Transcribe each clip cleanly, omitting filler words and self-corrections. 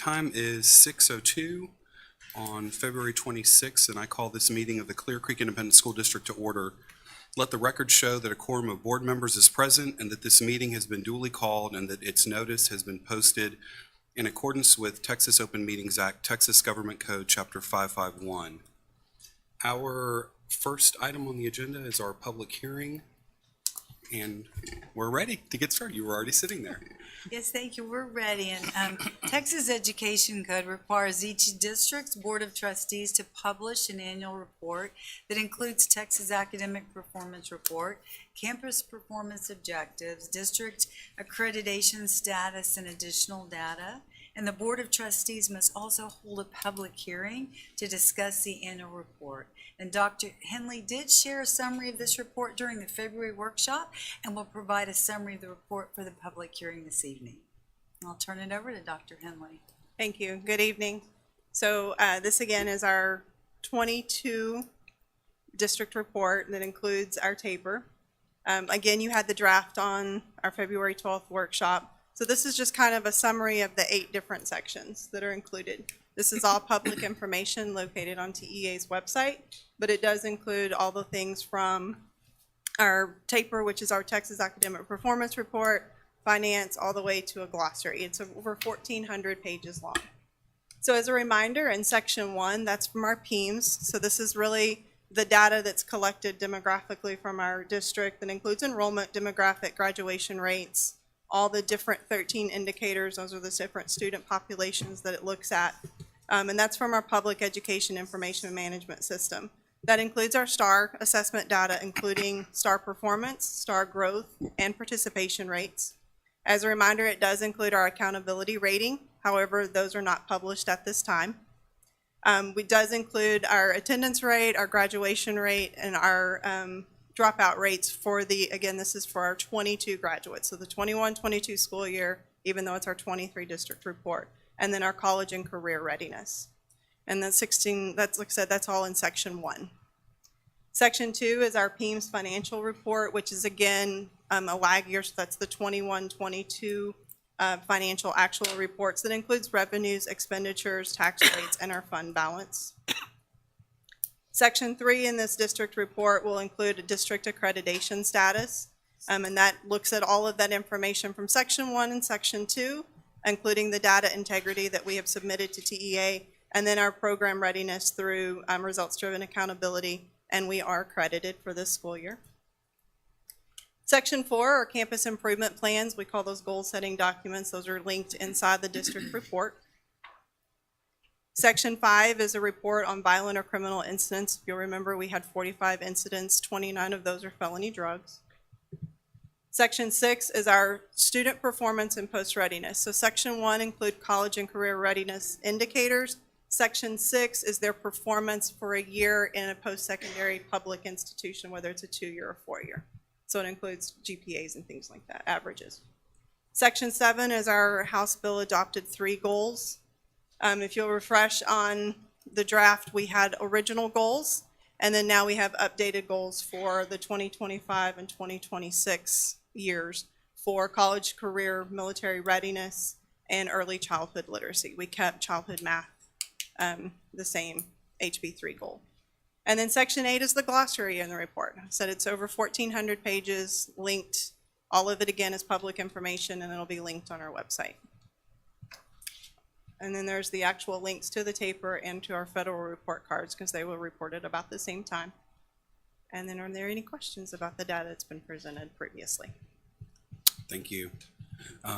time is 6:02 on February 26th, and I call this meeting of the Clear Creek Independent School District to order. Let the record show that a quorum of board members is present and that this meeting has been duly called and that its notice has been posted in accordance with Texas Open Meetings Act, Texas Government Code, Chapter 551. Our first item on the agenda is our public hearing, and we're ready to get started. You were already sitting there. Yes, thank you. We're ready. And Texas Education Code requires each district's Board of Trustees to publish an annual report that includes Texas Academic Performance Report, campus performance objectives, district accreditation status, and additional data. And the Board of Trustees must also hold a public hearing to discuss the annual report. And Dr. Henley did share a summary of this report during the February workshop and will provide a summary of the report for the public hearing this evening. I'll turn it over to Dr. Henley. Thank you. Good evening. So this again is our 22 district report that includes our taper. Again, you had the draft on our February 12th workshop. So this is just kind of a summary of the 8 different sections that are included. This is all public information located on TEA's website, but it does include all the things from our taper, which is our Texas Academic Performance Report, finance, all the way to a glossary. It's over 1,400 pages long. So as a reminder, in section 1, that's from our PEIMS. So this is really the data that's collected demographically from our district that includes enrollment, demographic, graduation rates, all the different 13 indicators. Those are the different student populations that it looks at. And that's from our public education information management system. That includes our STAR assessment data, including STAR performance, STAR growth, and participation rates. As a reminder, it does include our accountability rating. However, those are not published at this time. It does include our attendance rate, our graduation rate, and our dropout rates for again, this is for our 22 graduates. So the 21-22 school year, even though it's our 23 district report. And then our college and career readiness. And then 16, that's like I said, that's all in section 1. Section 2 is our PEIMS financial report, which is again a lag year, so that's the 21-22 financial actual reports that includes revenues, expenditures, tax rates, and our fund balance. Section 3 in this district report will include a district accreditation status, and that looks at all of that information from section 1 and section 2, including the data integrity that we have submitted to TEA, and then our program readiness through results-driven accountability, and we are accredited for this school year. Section 4 are campus improvement plans. We call those goal-setting documents. Those are linked inside the district report. Section 5 is a report on violent or criminal incidents. If you'll remember, we had 45 incidents, 29 of those are felony drugs. Section 6 is our student performance and post-readiness. So Section 1 include college and career readiness indicators. Section 6 is their performance for a year in a post-secondary public institution, whether it's a 2-year or 4-year. So it includes GPAs and things like that, averages. Section 7 is our House Bill adopted 3 goals. If you'll refresh on the draft, we had original goals, and then now we have updated goals for the 2025 and 2026 years for college, career, military readiness, and early childhood literacy. We kept childhood math the same HB3 goal. And then section 8 is the glossary in the report. I said it's over 1,400 pages, linked. All of it, again, is public information, and it'll be linked on our website. And then there's the actual links to the taper and to our federal report cards, because they were reported about the same time. And then are there any questions about the data that's been presented previously? Thank you.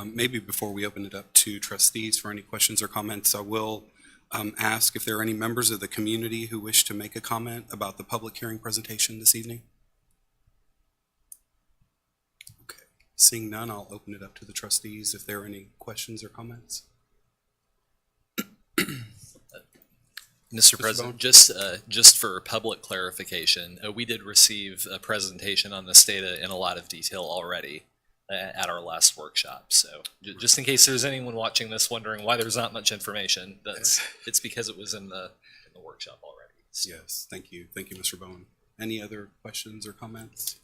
Maybe before we open it up to trustees for any questions or comments, I will ask if there are any members of the community who wish to make a comment about the public hearing presentation this evening. Okay, seeing none, I'll open it up to the trustees if there are any questions or comments. Mr. President, just for public clarification, we did receive a presentation on this data in a lot of detail already at our last workshop. So just in case there's anyone watching this wondering why there's not much information, it's because it was in the workshop already. So. Yes, thank you, Mr. Bowen. Any other questions or comments?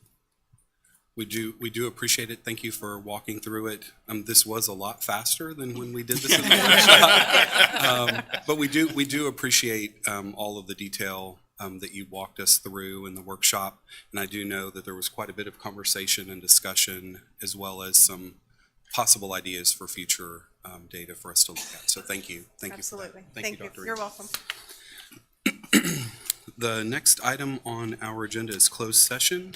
We do appreciate it. Thank you for walking through it. This was a lot faster than when we did this in the workshop. But we do appreciate all of the detail that you walked us through in the workshop. And I do know that there was quite a bit of conversation and discussion, as well as some possible ideas for future data for us to look at. So thank you. Thank you for that. Absolutely. Thank you, Dr. You're welcome. The next item on our agenda is closed session.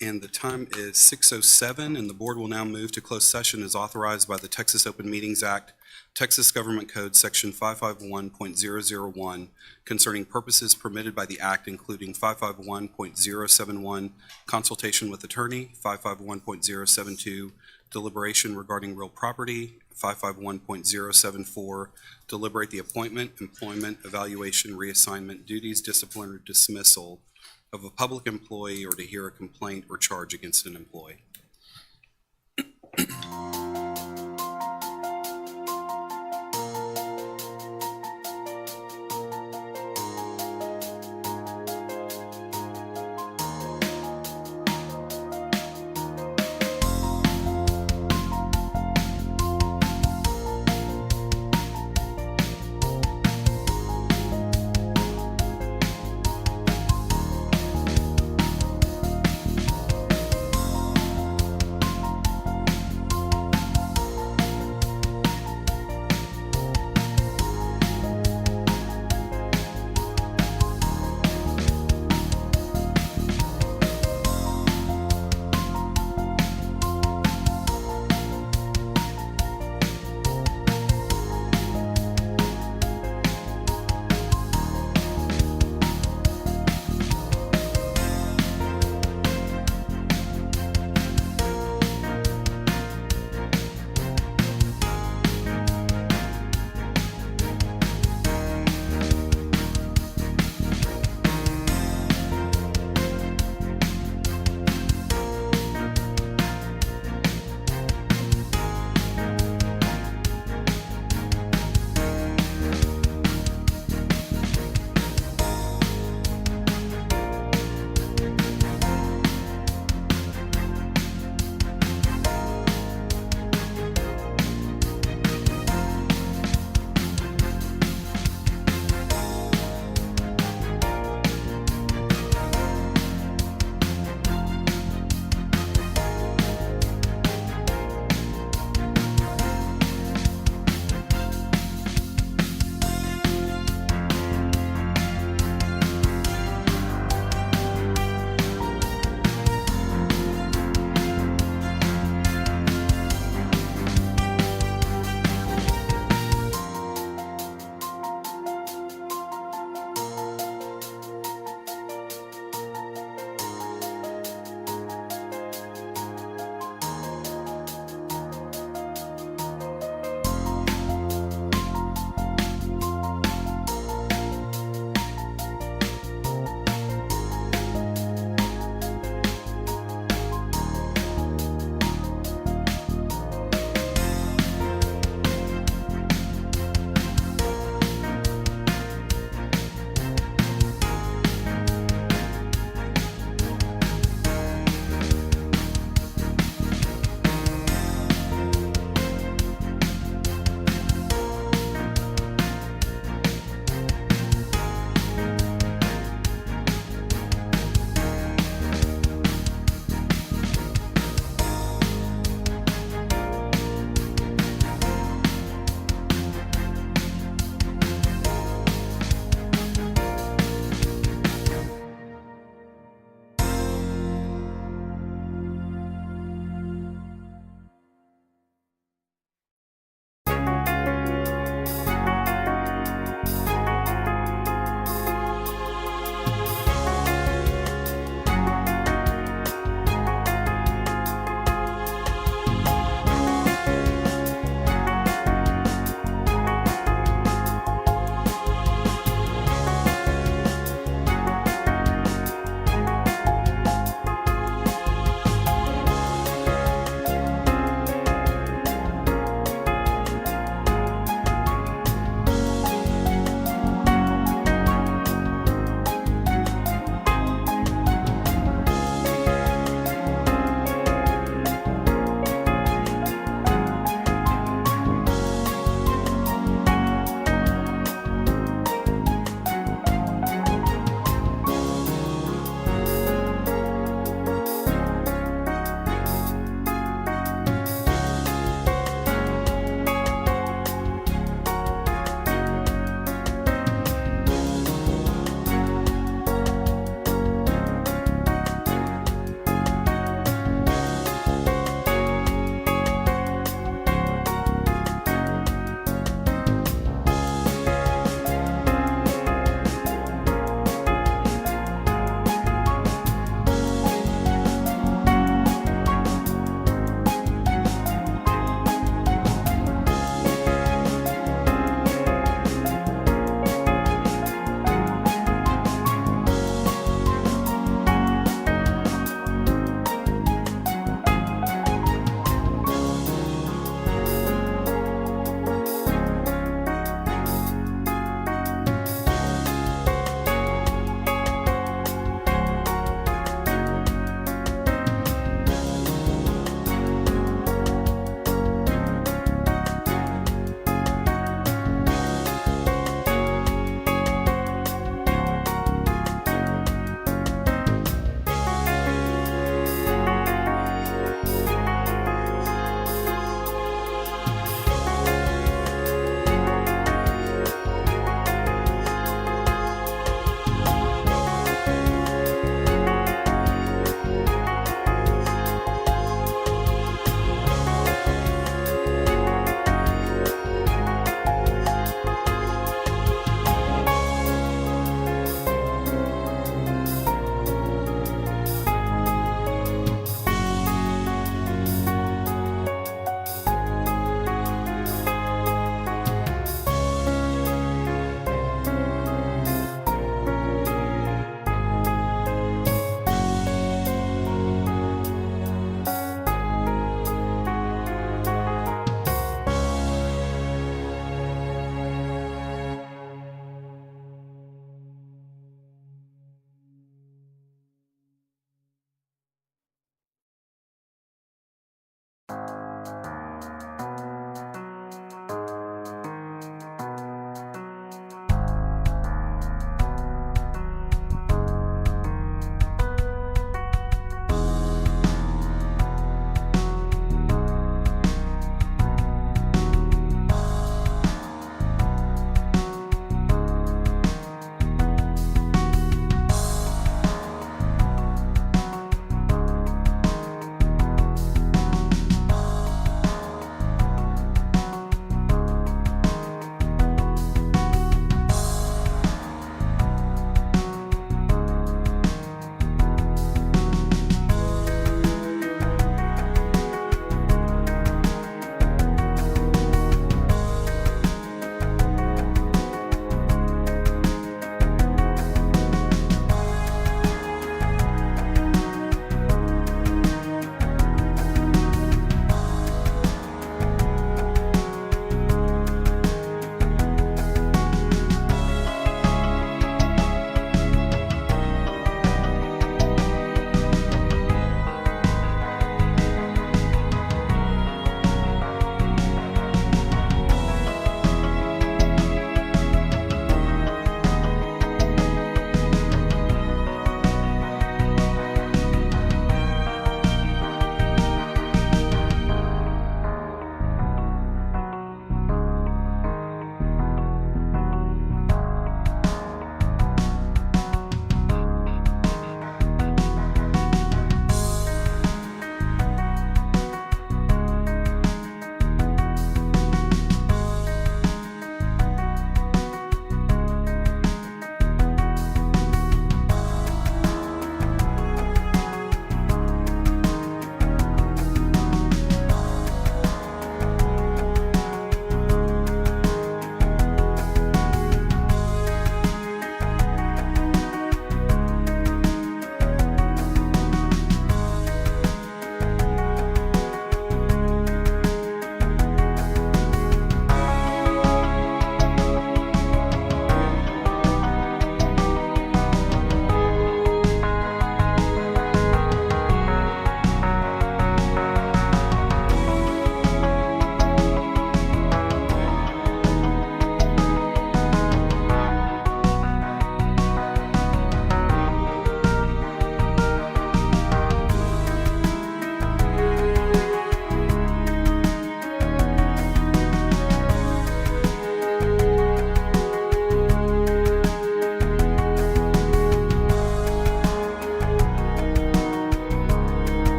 And the time is 6:07, and the board will now move to closed session as authorized by the Texas Open Meetings Act, Texas Government Code, Section 551.001, concerning purposes permitted by the act, including 551.071, consultation with attorney, 551.072, deliberation regarding real property, 551.074, deliberate the appointment, employment, evaluation, reassignment, duties, discipline, or dismissal of a public employee, or to hear a complaint or charge against an employee.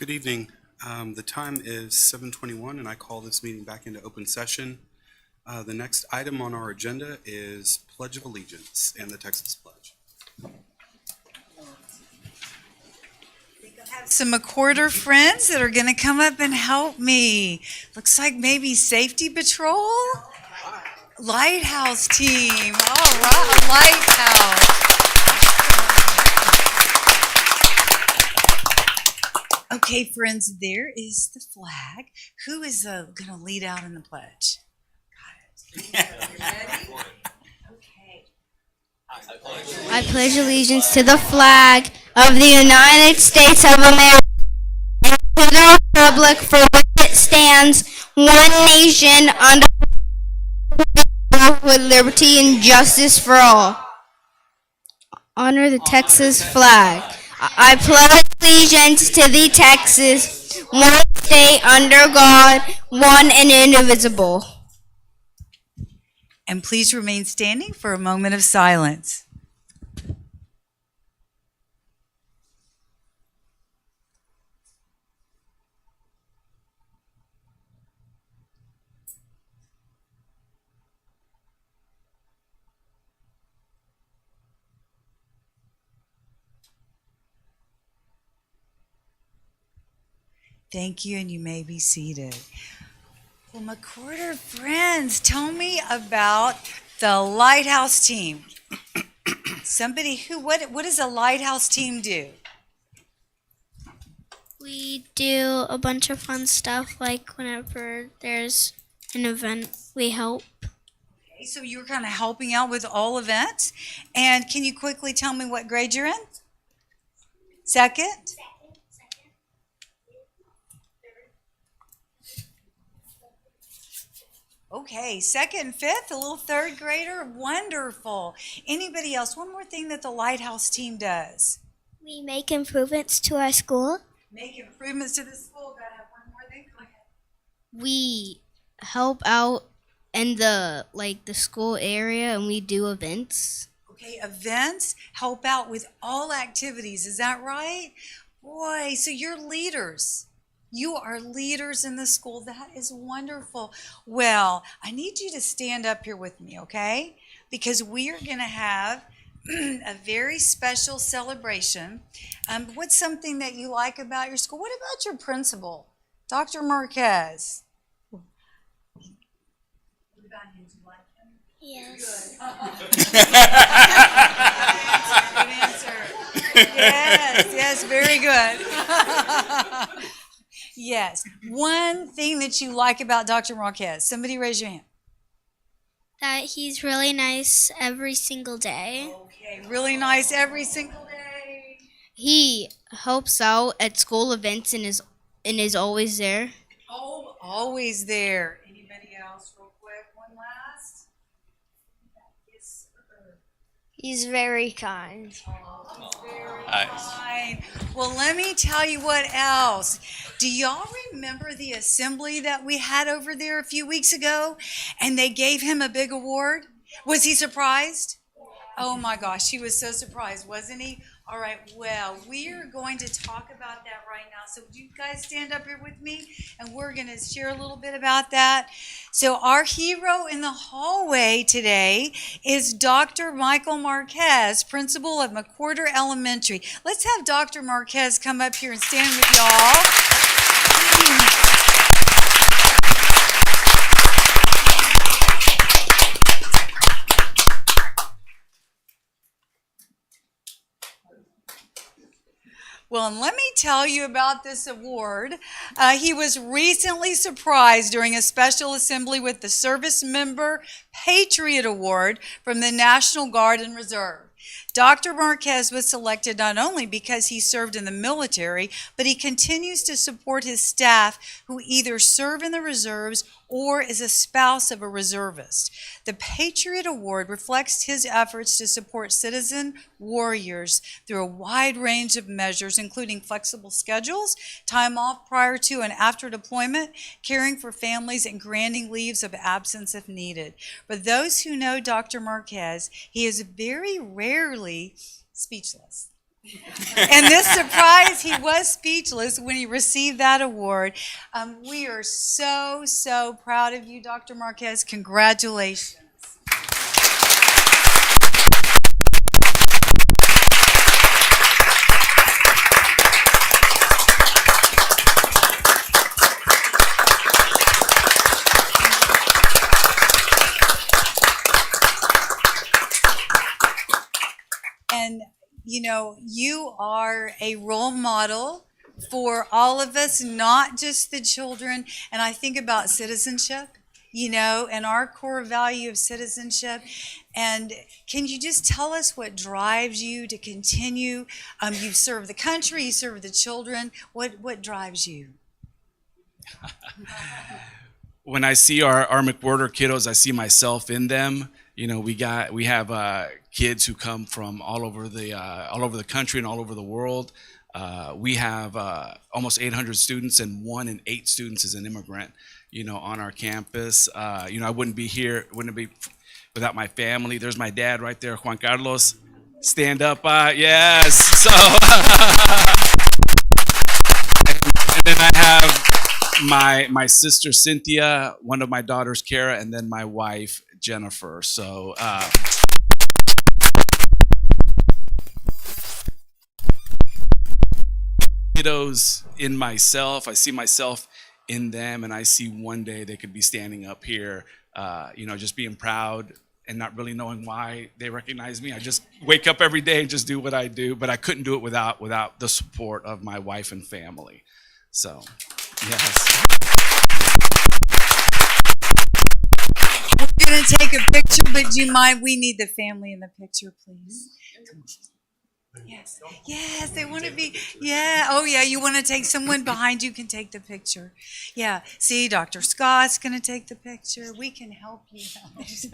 Good evening. The time is 7:21, and I call this meeting back into open session. The next item on our agenda is Pledge of Allegiance and the Texas Pledge. Have some McWhorter friends that are going to come up and help me. Looks like maybe Safety Patrol? Lighthouse team. All right, a lighthouse. Okay, friends, there is the flag. Who is going to lead out in the pledge? Got it. Ready? Okay. I pledge allegiance to the flag of the United States of America and to the republic for which it stands, one nation, under God, with liberty and justice for all. Honor the Texas flag. I pledge allegiance to the Texas, one state under God, one and indivisible. And please remain standing for a moment of silence. Thank you, and you may be seated. Well, McWhorter friends, tell me about the Lighthouse team. What does a Lighthouse team do? We do a bunch of fun stuff, like whenever there's an event, we help. Okay, so you're kind of helping out with all events. And can you quickly tell me what grade you're in? Second? Okay, second and fifth, a little third grader. Wonderful. Anybody else? One more thing that the Lighthouse team does. We make improvements to our school. Make improvements to the school. Gotta have one more thing. Go ahead. We help out in the school area, and we do events. Okay, events help out with all activities. Is that right? Boy, so you're leaders. You are leaders in the school. That is wonderful. Well, I need you to stand up here with me, okay? Because we are going to have a very special celebration. What's something that you like about your school? What about your principal, Dr. Marquez? What about him? Do you like him? Yes. Good answer. Yes, very good. Yes. One thing that you like about Dr. Marquez. Somebody raise your hand. That he's really nice every single day. Okay, really nice every single day. He helps out at school events and is always there. Oh, always there. Anybody else real quick? One last? Yes, sir. He's very kind. Very fine. Well, let me tell you what else. Do y'all remember the assembly that we had over there a few weeks ago? And they gave him a big award? Was he surprised? Oh my gosh, he was so surprised, wasn't he? All right, well, we are going to talk about that right now. So would you guys stand up here with me? And we're going to share a little bit about that. So our hero in the hallway today is Dr. Michael Marquez, principal of McWhorter Elementary. Let's have Dr. Marquez come up here and stand with y'all. Well, and let me tell you about this award. He was recently surprised during a special assembly with the Service Member Patriot Award from the National Guard and Reserve. Dr. Marquez was selected not only because he served in the military, but he continues to support his staff who either serve in the reserves or is a spouse of a reservist. The Patriot Award reflects his efforts to support citizen warriors through a wide range of measures, including flexible schedules, time off prior to and after deployment, caring for families, and granting leaves of absence if needed. For those who know Dr. Marquez, he is very rarely speechless. And this surprise, he was speechless when he received that award. We are so, so proud of you, Dr. Marquez. Congratulations. And, you know, you are a role model for all of us, not just the children. And I think about citizenship, you know, and our core value of citizenship. And can you just tell us what drives you to continue? You serve the country, you serve the children. What drives you? When I see our McWhorter kiddos, I see myself in them. You know, we have kids who come from all over the country and all over the world. We have almost 800 students, and 1 in 8 students is an immigrant. You know, on our campus. You know, I wouldn't be without my family. There's my dad right there, Juan Carlos. Stand up, yes. So, and then I have my sister Cynthia, one of my daughters Kara, and then my wife Jennifer. So kiddos in myself, I see myself in them, and I see one day they could be standing up here, you know, just being proud and not really knowing why they recognize me. I just wake up every day and just do what I do, but I couldn't do it without the support of my wife and family. So, yes. We're going to take a picture, but do you mind? We need the family in the picture, please. Yes, yes, they want to be, yeah, oh yeah, you want to take someone behind you can take the picture. Yeah, see, Dr. Scott's going to take the picture. We can help you guys.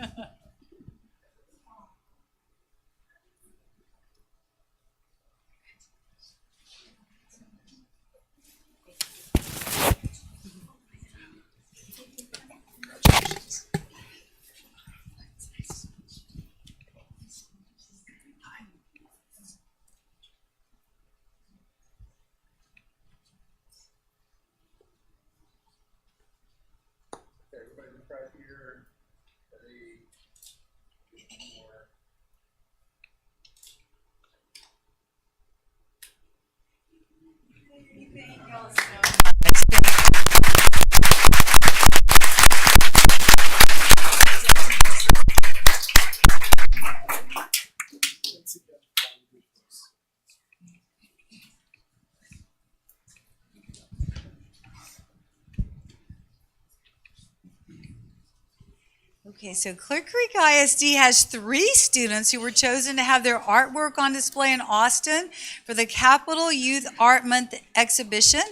Okay, so Clear Creek ISD has 3 students who were chosen to have their artwork on display in Austin for the Capital Youth Art Month exhibition.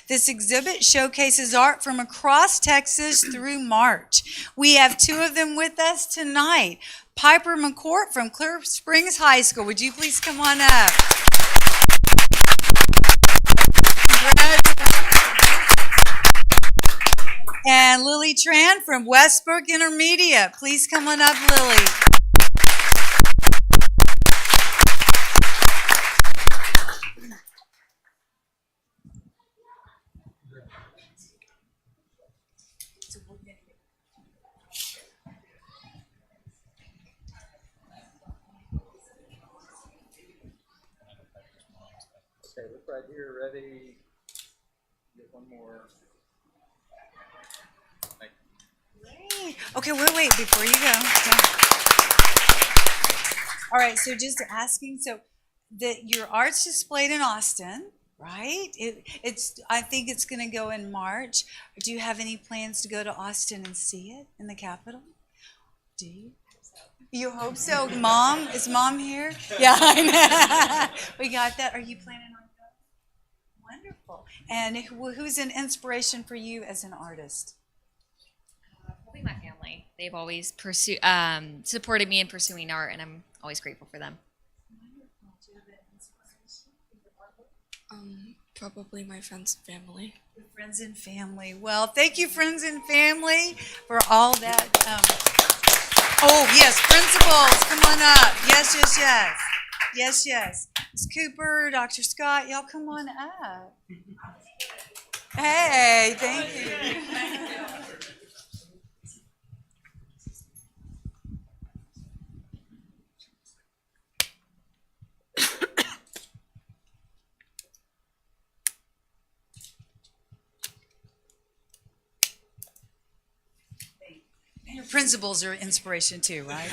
This exhibit showcases art from across Texas through March. We have 2 of them with us tonight. Piper McCourt from Clear Springs High School. Would you please come on up? And Lily Tran from Westbrook Intermediate. Please come on up, Lily. Okay, look right here, ready. Get one more. Okay, wait, before you go. All right, so just asking, so your art's displayed in Austin, right? I think it's going to go in March. Do you have any plans to go to Austin and see it in the Capitol? Do you? You hope so. Mom, is Mom here? Yeah, I know. We got that. Are you planning on going? Wonderful. And who's an inspiration for you as an artist? Probably my family. They've always supported me in pursuing art, and I'm always grateful for them. Probably my friends and family. Friends and family. Well, thank you, friends and family, for all that. Oh, yes, principals, come on up. Yes. Yes, yes. Ms. Cooper, Dr. Scott, y'all come on up. Hey, thank you. And your principals are inspiration too, right?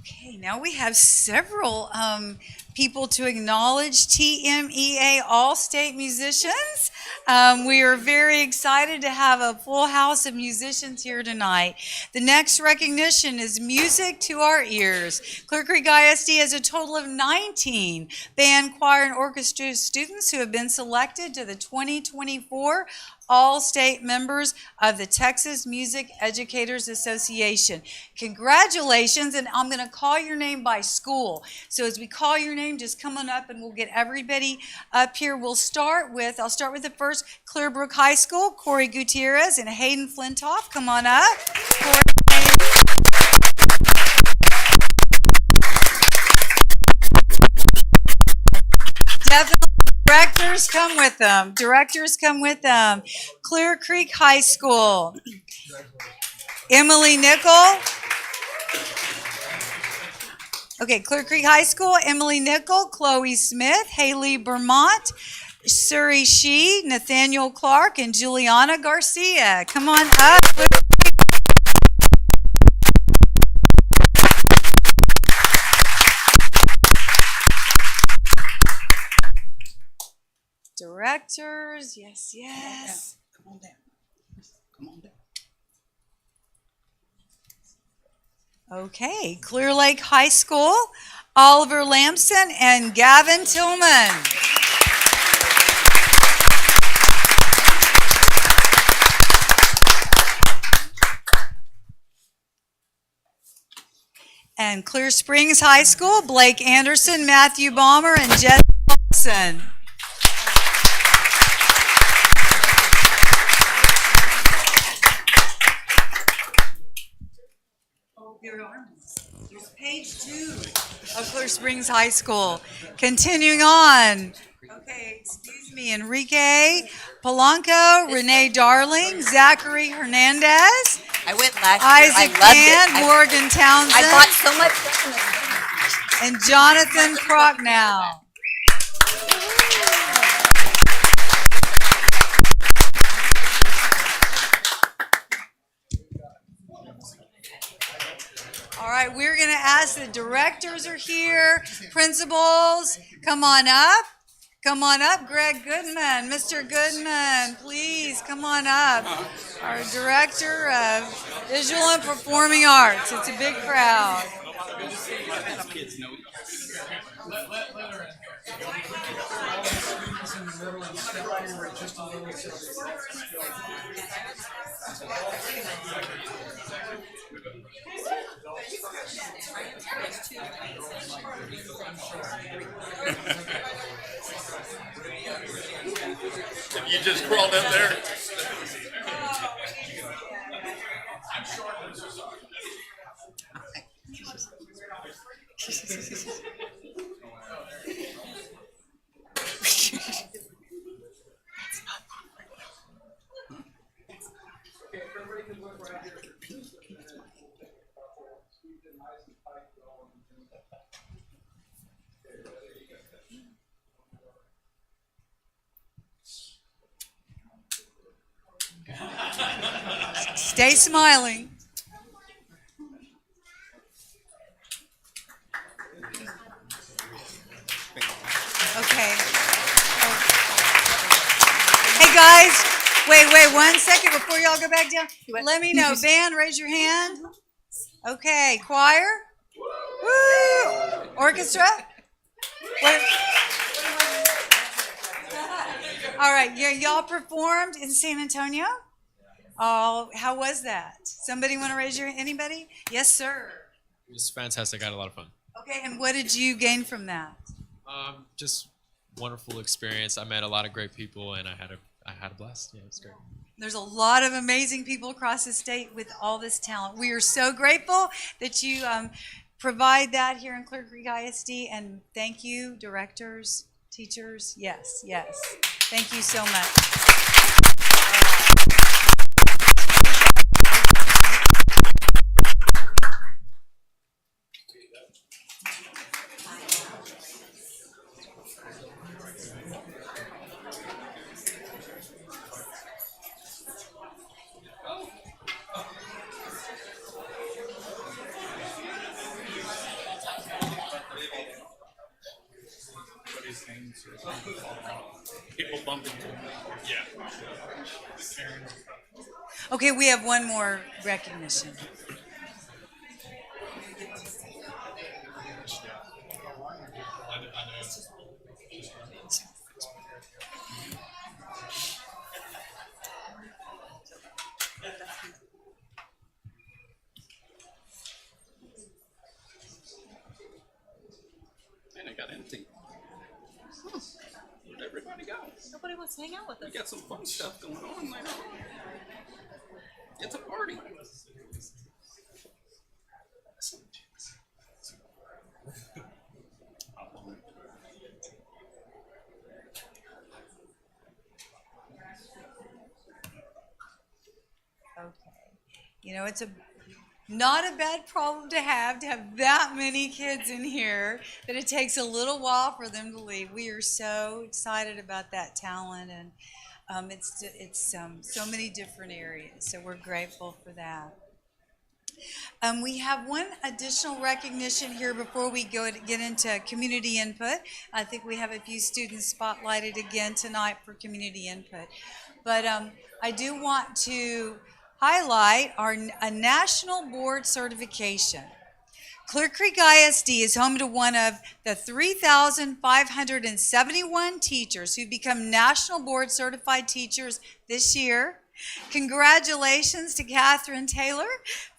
Okay, now we have several people to acknowledge TMEA All-State Musicians. We are very excited to have a full house of musicians here tonight. The next recognition is Music to Our Ears. Clear Creek ISD has a total of 19 band, choir, and orchestra students who have been selected to the 2024 all-state members of the Texas Music Educators Association. Congratulations, and I'm going to call your name by school. So as we call your name, just come on up and we'll get everybody up here. I'll start with the first, Clearbrook High School, Corey Gutierrez and Hayden Flintoff. Come on up. Corey, Hayden. Definitely. Directors come with them. Directors come with them. Clear Creek High School. Emily Nickel. Okay, Clear Creek High School, Emily Nickel, Chloe Smith, Haley Vermont, Suri Shee, Nathaniel Clark, and Juliana Garcia. Come on up. Directors, yes, yes. Come on down. Come on down. Okay, Clear Lake High School, Oliver Lamson and Gavin Tillman. And Clear Springs High School, Blake Anderson, Matthew Balmer, and Jess Paulson. There's page 2 of Clear Springs High School. Continuing on. Okay, excuse me, Enrique Polanco, Renee Darling, Zachary Hernandez, I went last Isaac year. I loved Pan, it. Morgan Townsend, I bought so much stuff in this. and Jonathan Prochnow. All right, we're going to ask the directors are here, principals, come on up. Come on up, Greg Goodman, Mr. Goodman, please come on up. Our director of visual and performing arts. It's a big crowd. You just crawled up there. Stay smiling. Okay. Hey guys, wait 1 second before y'all go back down. Let me know. Band, raise your hand. Okay, choir. Woo! Orchestra. What? All right, y'all performed in San Antonio? Oh, how was that? Somebody want to raise your, anybody? Yes, sir. It was fantastic. I had a lot of fun. Okay, and what did you gain from that? Just wonderful experience. I met a lot of great people, and I had a blast. Yeah, it was great. There's a lot of amazing people across the state with all this talent. We are so grateful that you provide that here in Clear Creek ISD, and thank you, directors, teachers. Yes, yes. Thank you so much. People bumping into me. Yeah. Okay, we have one more recognition. Man, it got empty. Where'd everybody go? Nobody wants to hang out with us. We got some fun stuff going on later on. It's a party. Okay. You know, it's not a bad problem to have that many kids in here, that it takes a little while for them to leave. We are so excited about that talent, and it's so many different areas, so we're grateful for that. We have one additional recognition here before we get into community input. I think we have a few students spotlighted again tonight for community input. But I do want to highlight a national board certification. Clear Creek ISD is home to one of the 3,571 teachers who become national board certified teachers this year. Congratulations to Catherine Taylor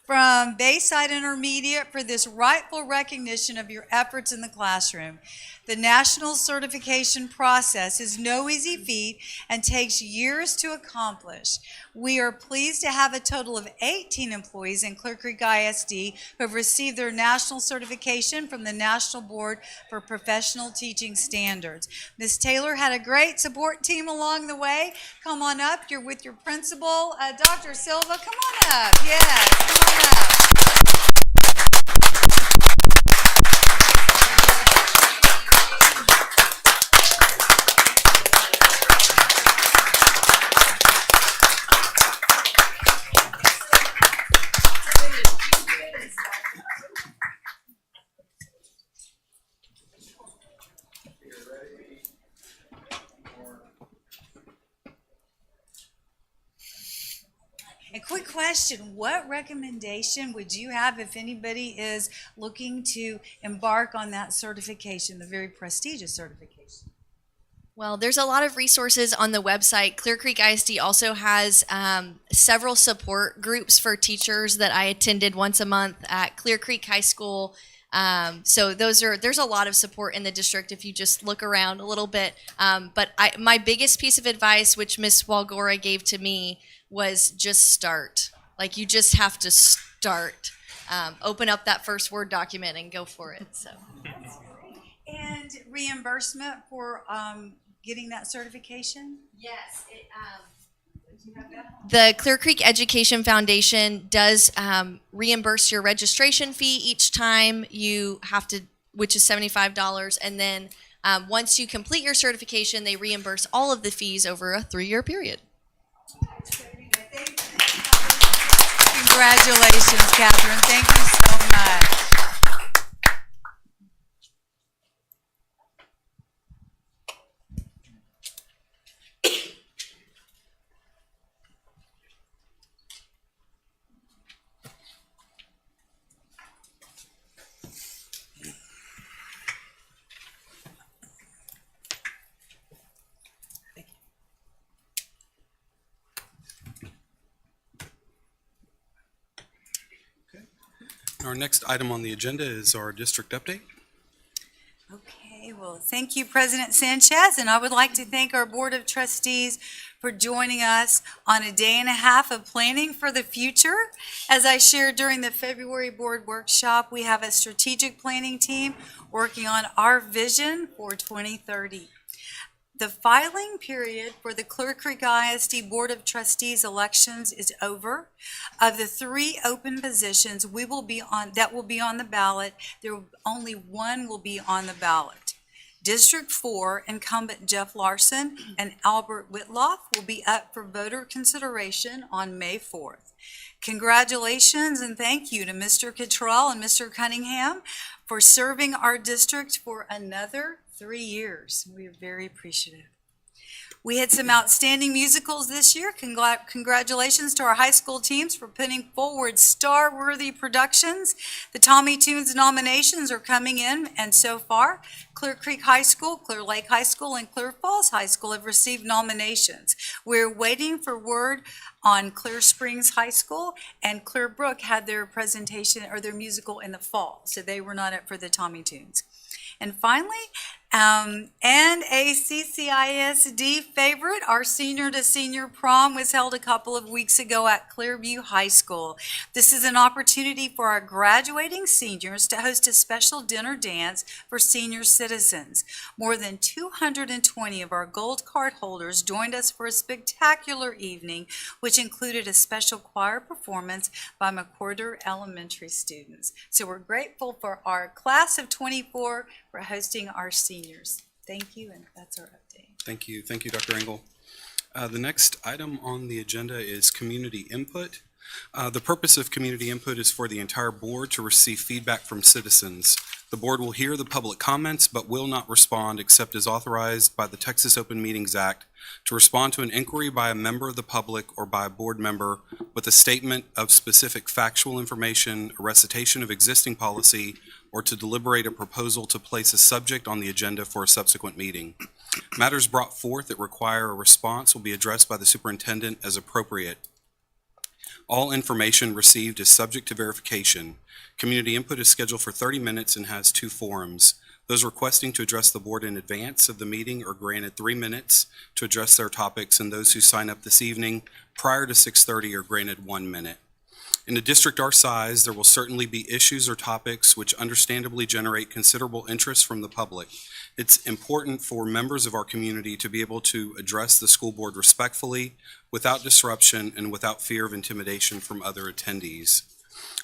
from Bayside Intermediate for this rightful recognition of your efforts in the classroom. The national certification process is no easy feat and takes years to accomplish. We are pleased to have a total of 18 employees in Clear Creek ISD who have received their national certification from the National Board for Professional Teaching Standards. Ms. Taylor had a great support team along the way. Come on up. You're with your principal, Dr. Silva. Come on up. Yes, come on up. A quick question, what recommendation would you have if anybody is looking to embark on that certification, the very prestigious certification? Well, there's a lot of resources on the website. Clear Creek ISD also has several support groups for teachers that I attended once a month at Clear Creek High School. So there's a lot of support in the district if you just look around a little bit. But my biggest piece of advice, which Miss Walgora gave to me, was just start. Like, you just have to start. Open up that first Word document and go for it. So. And reimbursement for getting that certification? Yes. The Clear Creek Education Foundation does reimburse your registration fee each time you have to, which is $75. And then once you complete your certification, they reimburse all of the fees over a 3-year period. Congratulations, Catherine. Thank you so much. Our next item on the agenda is our district update. Okay, well, thank you, President Sanchez, and I would like to thank our Board of Trustees for joining us on a day and a half of planning for the future. As I shared during the February board workshop, we have a strategic planning team working on our vision for 2030. The filing period for the Clear Creek ISD Board of Trustees elections is over. Of the 3 open positions that will be on the ballot, only one will be on the ballot. District 4 incumbent Jeff Larson and Albert Whitloff will be up for voter consideration on May 4th. Congratulations and thank you to Mr. Cottrell and Mr. Cunningham for serving our district for another 3 years. We are very appreciative. We had some outstanding musicals this year. Congratulations to our high school teams for putting forward star-worthy productions. The Tommy Tunes nominations are coming in, and so far, Clear Creek High School, Clear Lake High School, and Clear Falls High School have received nominations. We're waiting for word on Clear Springs High School, and Clear Brook had their presentation or their musical in the fall, so they were not up for the Tommy Tunes. And finally, and a CCISD favorite, our senior to senior prom was held a couple of weeks ago at Clearview High School. This is an opportunity for our graduating seniors to host a special dinner dance for senior citizens. More than 220 of our gold card holders joined us for a spectacular evening, which included a special choir performance by McWhorter Elementary students. So we're grateful for our class of 24 for hosting our seniors. Thank you, and that's our update. Thank you, Dr. Engel. The next item on the agenda is community input. The purpose of community input is for the entire board to receive feedback from citizens. The board will hear the public comments but will not respond except as authorized by the Texas Open Meetings Act to respond to an inquiry by a member of the public or by a board member with a statement of specific factual information, a recitation of existing policy, or to deliberate a proposal to place a subject on the agenda for a subsequent meeting. Matters brought forth that require a response will be addressed by the superintendent as appropriate. All information received is subject to verification. Community input is scheduled for 30 minutes and has 2 forums. Those requesting to address the board in advance of the meeting are granted 3 minutes to address their topics, and those who sign up this evening prior to 6:30 are granted 1 minute. In a district our size, there will certainly be issues or topics which understandably generate considerable interest from the public. It's important for members of our community to be able to address the school board respectfully, without disruption, and without fear of intimidation from other attendees.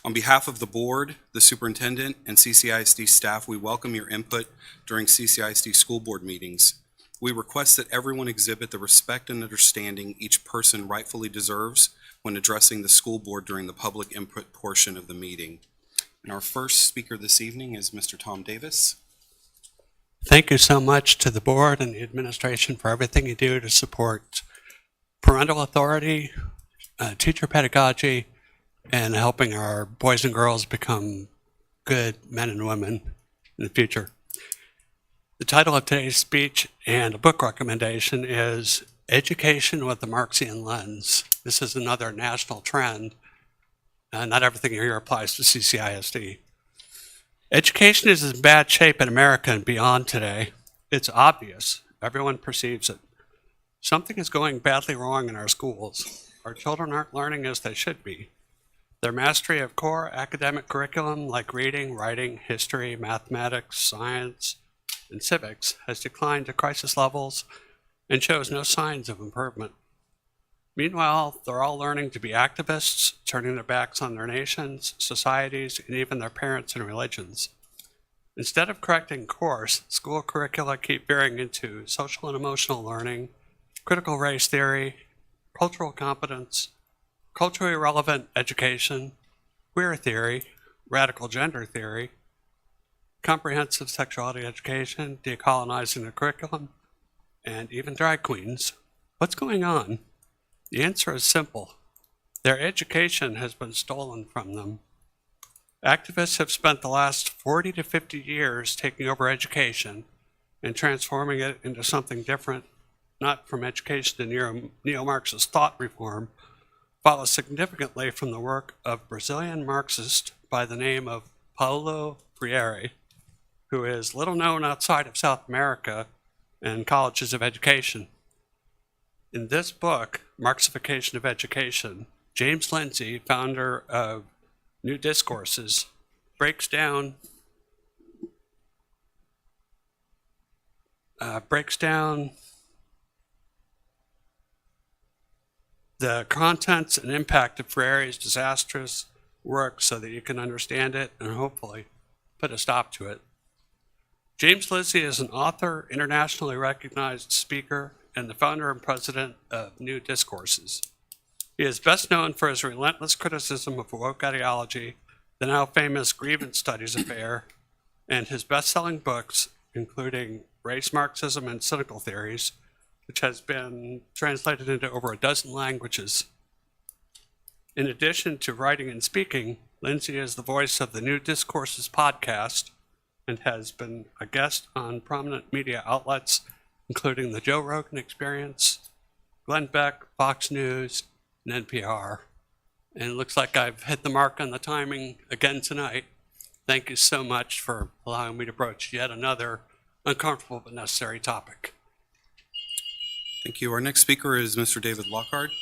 On behalf of the board, the superintendent, and CCISD staff, we welcome your input during CCISD school board meetings. We request that everyone exhibit the respect and understanding each person rightfully deserves when addressing the school board during the public input portion of the meeting. And our first speaker this evening is Mr. Tom Davis. Thank you so much to the board and the administration for everything you do to support parental authority, teacher pedagogy, and helping our boys and girls become good men and women in the future. The title of today's speech and a book recommendation is Education with the Marxian Lens. This is another national trend. Not everything here applies to CCISD. Education is in bad shape in America and beyond today. It's obvious. Everyone perceives it. Something is going badly wrong in our schools. Our children aren't learning as they should be. Their mastery of core academic curriculum like reading, writing, history, mathematics, science, and civics has declined to crisis levels and shows no signs of improvement. Meanwhile, they're all learning to be activists, turning their backs on their nations, societies, and even their parents and religions. Instead of correcting course, school curricula keep veering into social and emotional learning, critical race theory, cultural competence, culturally relevant education, queer theory, radical gender theory, comprehensive sexuality education, decolonizing the curriculum, and even drag queens. What's going on? The answer is simple. Their education has been stolen from them. Activists have spent the last 40 to 50 years taking over education and transforming it into something different, not from education to neo-Marxist thought reform, follows significantly from the work of Brazilian Marxist by the name of Paulo Freire, who is little known outside of South America and colleges of education. In this book, Marxification of Education, James Lindsay, founder of New Discourses, breaks down the contents and impact of Freire's disastrous work so that you can understand it and hopefully put a stop to it. James Lindsay is an author, internationally recognized speaker, and the founder and president of New Discourses. He is best known for his relentless criticism of woke ideology, the now famous Grievance Studies affair, and his best-selling books, including Race, Marxism, and Cynical Theories, which has been translated into over a dozen languages. In addition to writing and speaking, Lindsay is the voice of the New Discourses podcast and has been a guest on prominent media outlets, including the Joe Rogan Experience, Glenn Beck, Fox News, and NPR. And it looks like I've hit the mark on the timing again tonight. Thank you so much for allowing me to broach yet another uncomfortable but necessary topic. Thank you. Our next speaker is Mr. David Lockhart.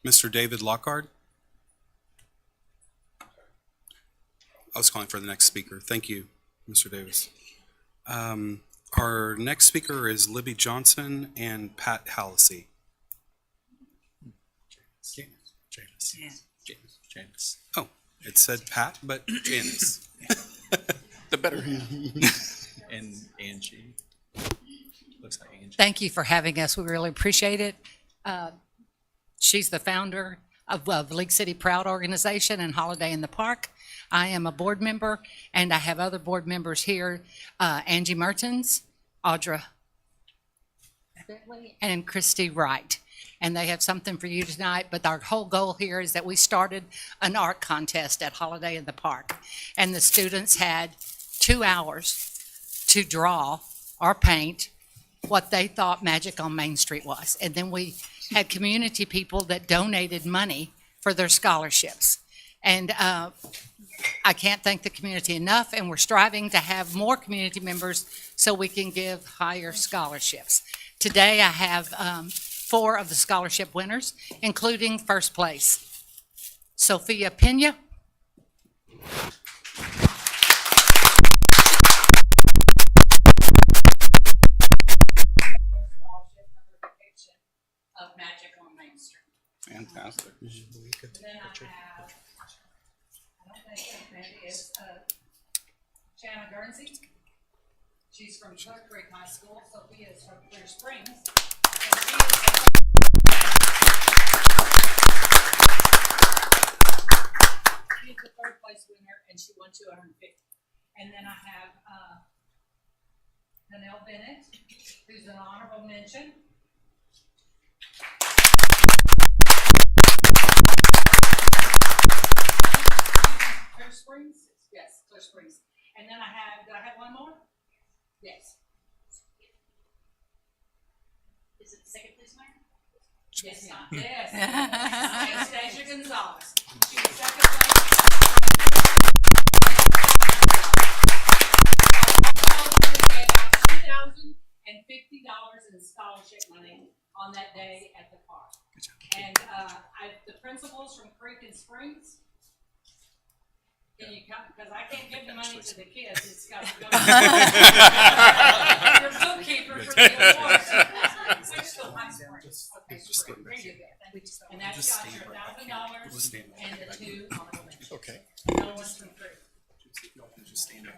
Mr. David Lockhart. I was calling for the next speaker. Thank you, Mr. Davis. Our next speaker is Libby Johnson and Pat Hallisey. Janice. Oh, it said Pat, but Janice. The better. And Angie. Looks like Angie. Thank you for having us. We really appreciate it. She's the founder of League City Proud organization and Holiday in the Park. I am a board member, and I have other board members here, Angie Mertens, Audra Bentley, and Christy Wright. And they have something for you tonight, but our whole goal here is that we started an art contest at Holiday in the Park. And the students had 2 hours to draw or paint what they thought Magic on Main Street was. And then we had community people that donated money for their scholarships. And I can't thank the community enough, and we're striving to have more community members so we can give higher scholarships. Today I have 4 of the scholarship winners, including first place, Sophia Pena, of Magic on Main Street. Fantastic. And then I have, I don't think that is Shanna Guernsey. She's from Clear Creek High School. Sophia is from Clear Springs. And she is she's the third place winner, and she won $250. And then I have Danelle Bennett, who's an honorable mention. Clear Springs? Yes, Clear Springs. And then did I have one more? Yes. Is it the second place winner? Yes, not. Yes. Anastasia Gonzalez. She was second place. $2,050 in scholarship money on that day at the park. And the principals from Creek and Springs, can you come? Because I can't give the money to the kids. It's got to go to your bookkeeper for the awards. We're still high Springs. Okay, great. There you go. And that's got your $1,000 and the 2 honorable mentions. Okay. No one's from Creek. Just stand up.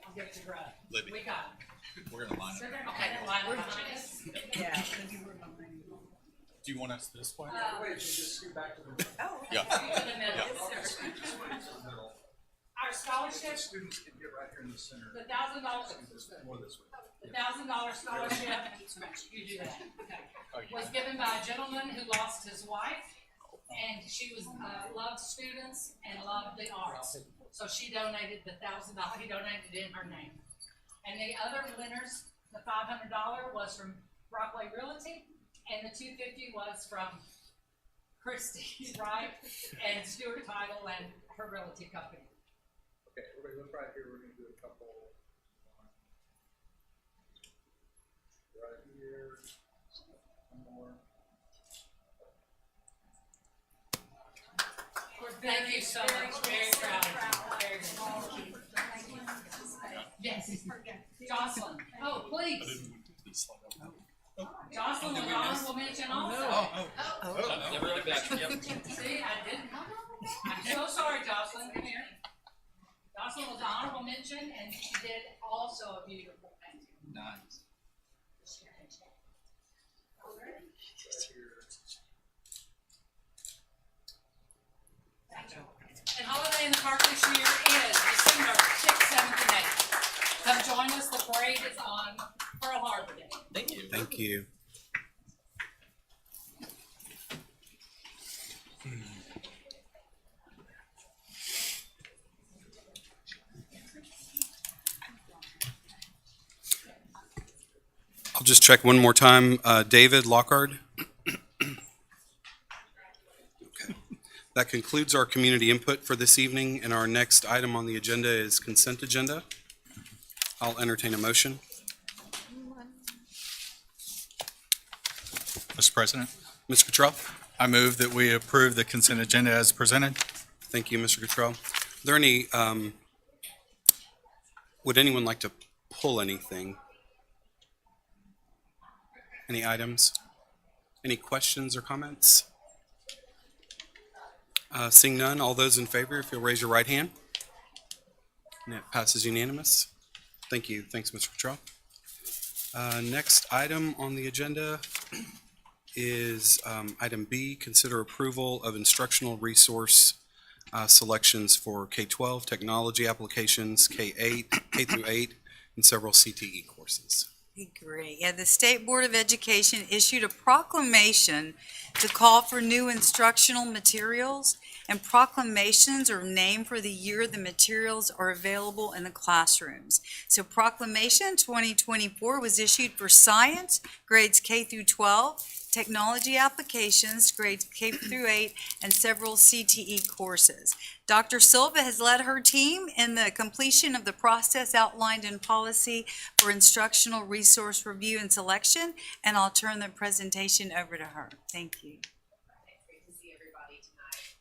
I'll give it to Brad. Libby. We got it. We're gonna line up. Okay, then line up behind us. Yeah. Do you want us this way? Yeah. Our scholarship. Students can get right here in the center. The $1,000. More this way. The $1,000 scholarship, you do that, okay, was given by a gentleman who lost his wife, and she was, loved students and loved the arts. So she donated the $1,000, he donated it in her name. And the other winners, the $500 was from Brockway Realty, and the $250 was from Christy Wright and Stuart Title and her realty company. Okay, everybody look right here, we're gonna do a couple. Right here, one more. Thank you so much. Very proud of you. Very good. Yes. Jocelyn. Oh, please. Jocelyn was honorable mention also. Everybody back. Yep. See, I didn't. I'm so sorry, Jocelyn. Come here. Jocelyn was an honorable mention, and she did also a beautiful painting. Nice. And Holiday in the Park this year is December 6th, 7th, and 8th. Come join us. The parade is on Pearl Harbor Day. Thank you. Thank you. I'll just check one more time. David Lockhart? Okay. That concludes our community input for this evening, and our next item on the agenda is consent agenda. I'll entertain a motion. Mr. President, Mr. Cottrell? I move that we approve the consent agenda as presented. Thank you, Mr. Cottrell. Are there any, would anyone like to pull anything? Any items? Any questions or comments? Seeing none, all those in favor, if you'll raise your right hand. And it passes unanimous. Thank you. Thanks, Mr. Cottrell. Next item on the agenda is item B, consider approval of instructional resource selections for K-12 technology applications, K-8, K through 8, and several CTE courses. Great. Yeah, the State Board of Education issued a proclamation to call for new instructional materials, and proclamations are named for the year the materials are available in the classrooms. So Proclamation 2024 was issued for science, grades K through 12, technology applications, grades K through 8, and several CTE courses. Dr. Silva has led her team in the completion of the process outlined in policy for instructional resource review and selection, and I'll turn the presentation over to her. Thank you. Great to see everybody tonight.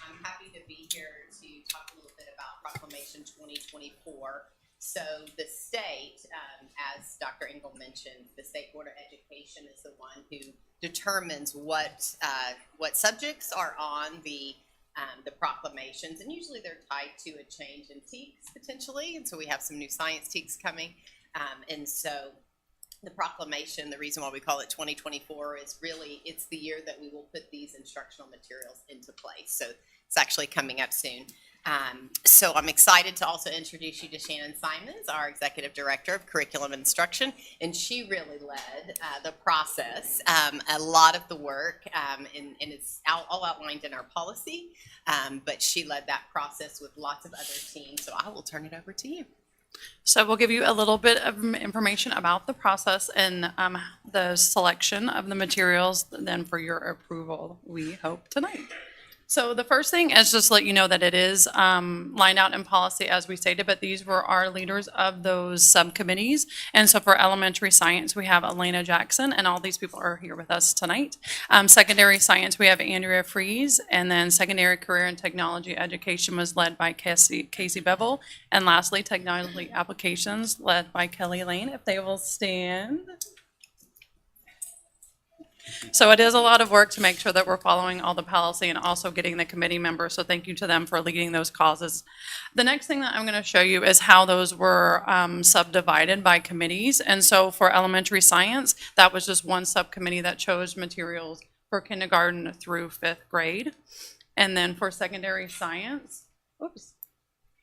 I'm happy to be here to talk a little bit about Proclamation 2024. So the state, as Dr. Engel mentioned, the State Board of Education is the one who determines what subjects are on the proclamations, and usually they're tied to a change in TEKS potentially, and so we have some new science TEKS coming, and so the proclamation, the reason why we call it 2024 is really, it's the year that we will put these instructional materials into place. So it's actually coming up soon. So I'm excited to also introduce you to Shannon Simons, our Executive Director of Curriculum and Instruction, and she really led the process, a lot of the work, and it's all outlined in our policy, but she led that process with lots of other teams, so I will turn it over to you. So we'll give you a little bit of information about the process and the selection of the materials then for your approval, we hope tonight. So the first thing is just let you know that it is lined out in policy as we stated, but these were our leaders of those subcommittees. And so for elementary science, we have Elena Jackson, and all these people are here with us tonight. Secondary science, we have Andrea Fries, and then secondary career and technology education was led by Casey Bevel. And lastly, technology applications led by Kelly Lane, if they will stand. So it is a lot of work to make sure that we're following all the policy and also getting the committee members. So thank you to them for leading those causes. The next thing that I'm going to show you is how those were subdivided by committees. And so for elementary science, that was just one subcommittee that chose materials for kindergarten through 5th grade. And then for secondary science,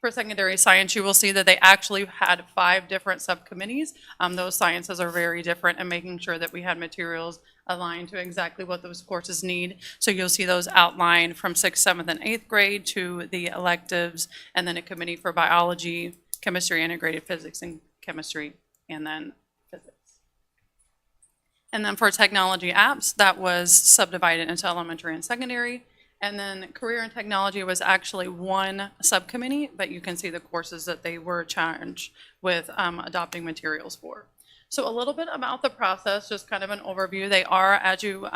for secondary science, you will see that they actually had 5 different subcommittees. Those sciences are very different, and making sure that we had materials aligned to exactly what those courses need. So you'll see those outlined from 6th, 7th, and 8th grade to the electives, and then a committee for biology, chemistry, integrated physics, and chemistry, and then physics. And then for technology apps, that was subdivided into elementary and secondary. And then Career and Technology was actually one subcommittee, but you can see the courses that they were charged with adopting materials for. So a little bit about the process, just kind of an overview. They are, as you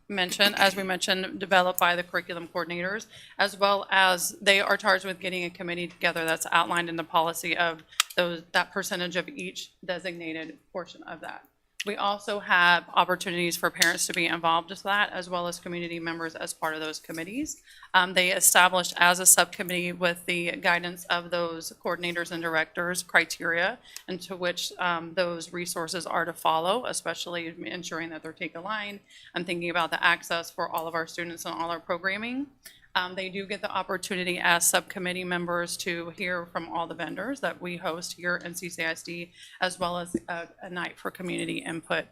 mentioned, as we mentioned, developed by the curriculum coordinators, as well as they are charged with getting a committee together that's outlined in the policy of that percentage of each designated portion of that. We also have opportunities for parents to be involved with that, as well as community members as part of those committees. They established as a subcommittee with the guidance of those coordinators and directors criteria into which those resources are to follow, especially ensuring that they're take aligned. I'm thinking about the access for all of our students and all our programming. They do get the opportunity as subcommittee members to hear from all the vendors that we host here in CCISD, as well as a night for community input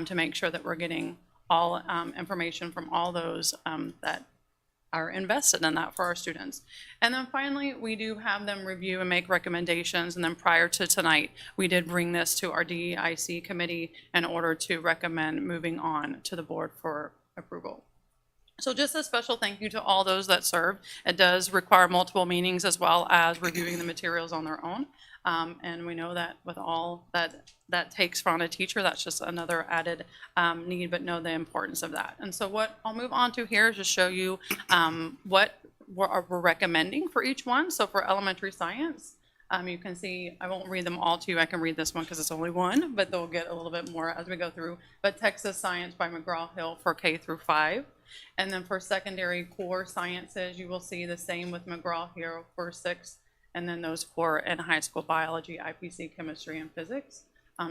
to make sure that we're getting all information from all those that are invested in that for our students. And then finally, we do have them review and make recommendations. And then prior to tonight, we did bring this to our DEIC committee in order to recommend moving on to the board for approval. So just a special thank you to all those that served. It does require multiple meetings as well as reviewing the materials on their own. And we know that with all that takes from a teacher, that's just another added need, but know the importance of that. And so what I'll move on to here is just show you what we're recommending for each one. So for elementary science, you can see, I won't read them all to you. I can read this one because it's only one, but they'll get a little bit more as we go through. But Texas Science by McGraw-Hill for K through 5. And then for secondary core sciences, you will see the same with McGraw-Hill for 6, and then those core in high school biology, IPC, chemistry, and physics.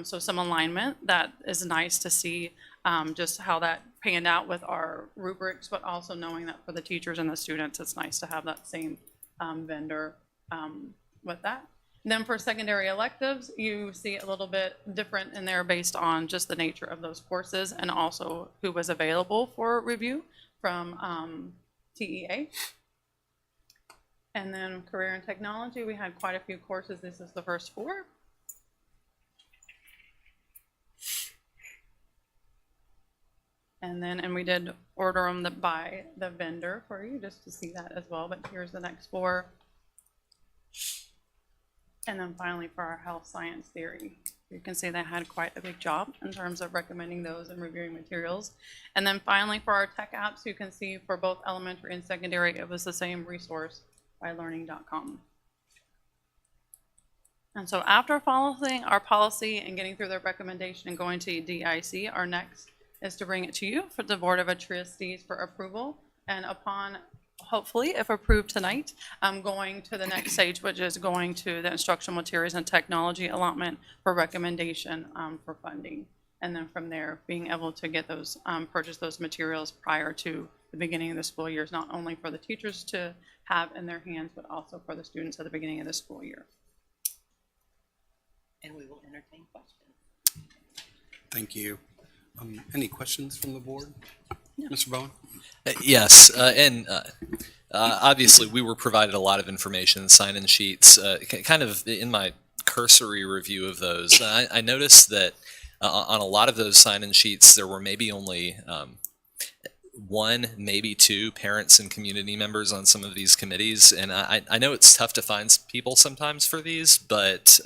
So some alignment that is nice to see just how that panned out with our rubrics, but also knowing that for the teachers and the students, it's nice to have that same vendor with that. And then for secondary electives, you see a little bit different in there based on just the nature of those courses and also who was available for review from TEA. And then career and technology, we had quite a few courses. This is the first 4. And we did order them by the vendor for you just to see that as well. But here's the next 4. And then finally for our health science theory, you can see they had quite a big job in terms of recommending those and reviewing materials. And then finally for our tech apps, you can see for both elementary and secondary, it was the same resource by learning.com. And so after following our policy and getting through their recommendation and going to DIC, our next is to bring it to you for the Board of Trustees for approval. And upon hopefully, if approved tonight, I'm going to the next stage, which is going to the instructional materials and technology allotment for recommendation for funding. And then from there, being able to get those, purchase those materials prior to the beginning of the school year, is not only for the teachers to have in their hands, but also for the students at the beginning of the school year. And we will entertain questions. Thank you. Any questions from the board? Yeah. Mr. Bowen? Yes, and obviously we were provided a lot of information, sign-in sheets. Kind of in my cursory review of those, I noticed that on a lot of those sign-in sheets, there were maybe only 1, maybe 2 parents and community members on some of these committees. And I know it's tough to find people sometimes for these, but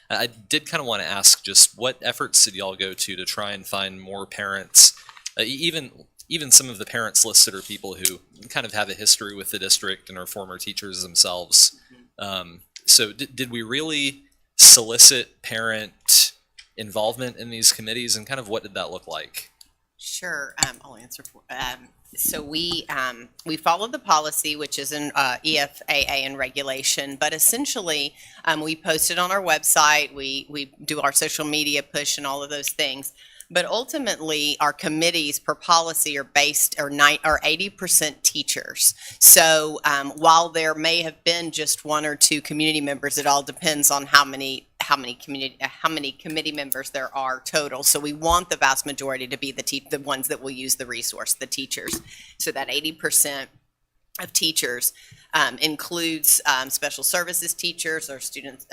I did kind of want to ask just what efforts did y'all go to try and find more parents, even some of the parents listed are people who kind of have a history with the district and are former teachers themselves. So did we really solicit parent involvement in these committees, and kind of what did that look like? Sure, I'll answer for. So we followed the policy, which is in EFAA and regulation, but essentially we post it on our website. We do our social media push and all of those things. But ultimately, our committees per policy are based are 80% teachers. So while there may have been just 1 or 2 community members, it all depends on how many committee members there are total. So we want the vast majority to be the ones that will use the resource, the teachers. So that 80% of teachers includes special services teachers or students,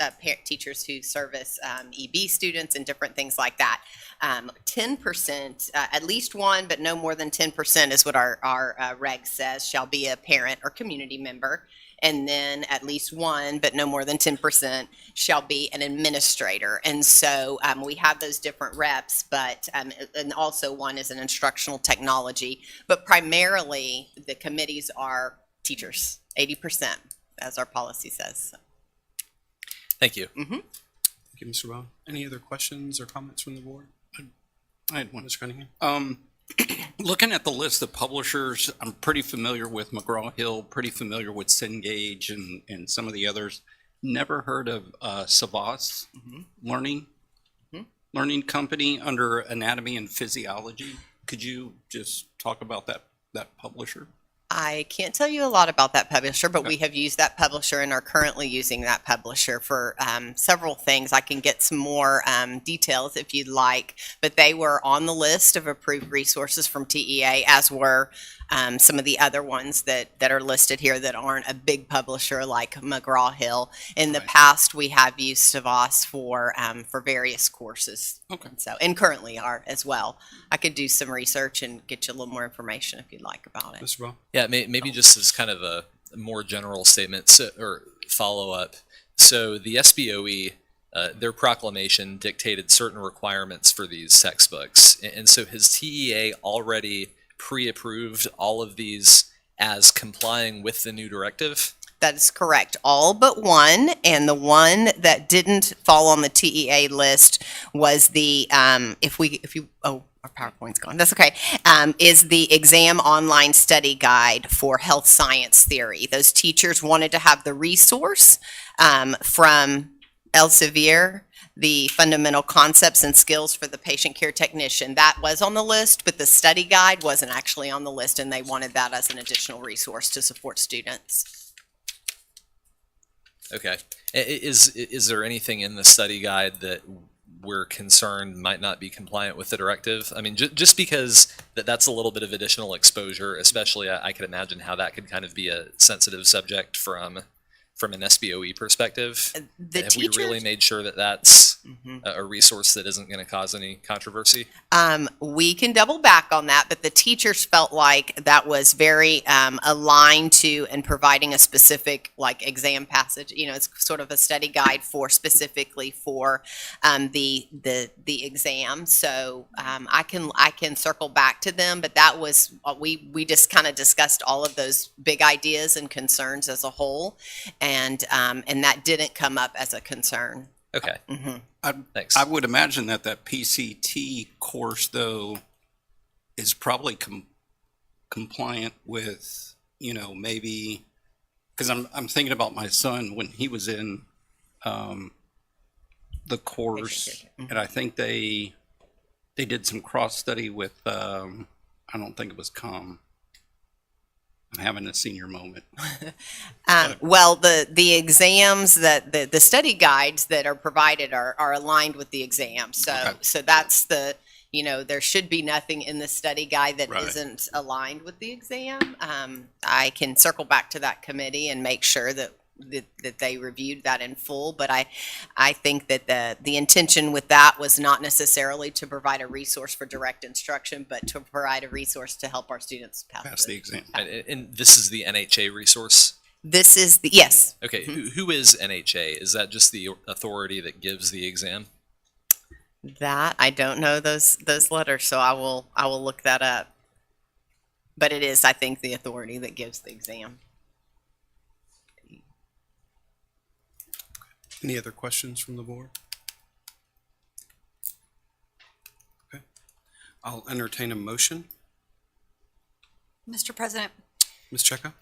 teachers who service EB students and different things like that. 10%, at least one, but no more than 10% is what our reg says, shall be a parent or community member. And then at least one, but no more than 10%, shall be an administrator. And so we have those different reps, but and also one is an instructional technology. But primarily, the committees are teachers, 80%, as our policy says. Thank you. Thank you, Mr. Bone. Any other questions or comments from the board? I had one. Mr. Cunningham? Looking at the list of publishers, I'm pretty familiar with McGraw-Hill, pretty familiar with Cengage and some of the others. Never heard of Savas Learning Company under Anatomy and Physiology. Could you just talk about that publisher? I can't tell you a lot about that publisher, but we have used that publisher and are currently using that publisher for several things. I can get some more details if you'd like, but they were on the list of approved resources from TEA, as were some of the other ones that are listed here that aren't a big publisher like McGraw-Hill. In the past, we have used Savas for various courses. Okay. And currently are as well. I could do some research and get you a little more information if you'd like about it. Mr. Bone? Yeah, maybe just as kind of a more general statement or follow-up. So the SBOE, their proclamation dictated certain requirements for these textbooks. And so has TEA already pre-approved all of these as complying with the new directive? That is correct. All but one, and the one that didn't fall on the TEA list was the, our PowerPoint's gone, that's okay, is the exam online study guide for health science theory. Those teachers wanted to have the resource from Elsevier, the fundamental concepts and skills for the patient care technician. That was on the list, but the study guide wasn't actually on the list, and they wanted that as an additional resource to support students. Okay. Is there anything in the study guide that we're concerned might not be compliant with the directive? I mean, just because that's a little bit of additional exposure, especially I could imagine how that could kind of be a sensitive subject from an SBOE perspective. Have we really made sure that that's a resource that isn't going to cause any controversy? We can double back on that, but the teachers felt like that was very aligned to and providing a specific like exam passage. You know, it's sort of a study guide for specifically for the exam. So I can circle back to them, but that was we just kind of discussed all of those big ideas and concerns as a whole, and that didn't come up as a concern. Okay. Thanks. I would imagine that PCT course, though, is probably compliant with, maybe, because I'm thinking about my son when he was in the course, and I think they did some cross study with, I don't think it was COM. I'm having a senior moment. Well, the exams that the study guides that are provided are aligned with the exam. So that's there should be nothing in the study guide that isn't aligned with the exam. I can circle back to that committee and make sure that they reviewed that in full, but I think that the intention with that was not necessarily to provide a resource for direct instruction, but to provide a resource to help our students pass the exam. And this is the NHA resource? This is yes. Okay, who is NHA? Is that just the authority that gives the exam? That I don't know those letters, so I will look that up. But it is, I think, the authority that gives the exam. Any other questions from the board? Okay. I'll entertain a motion. Mr. President, Ms. Cheka?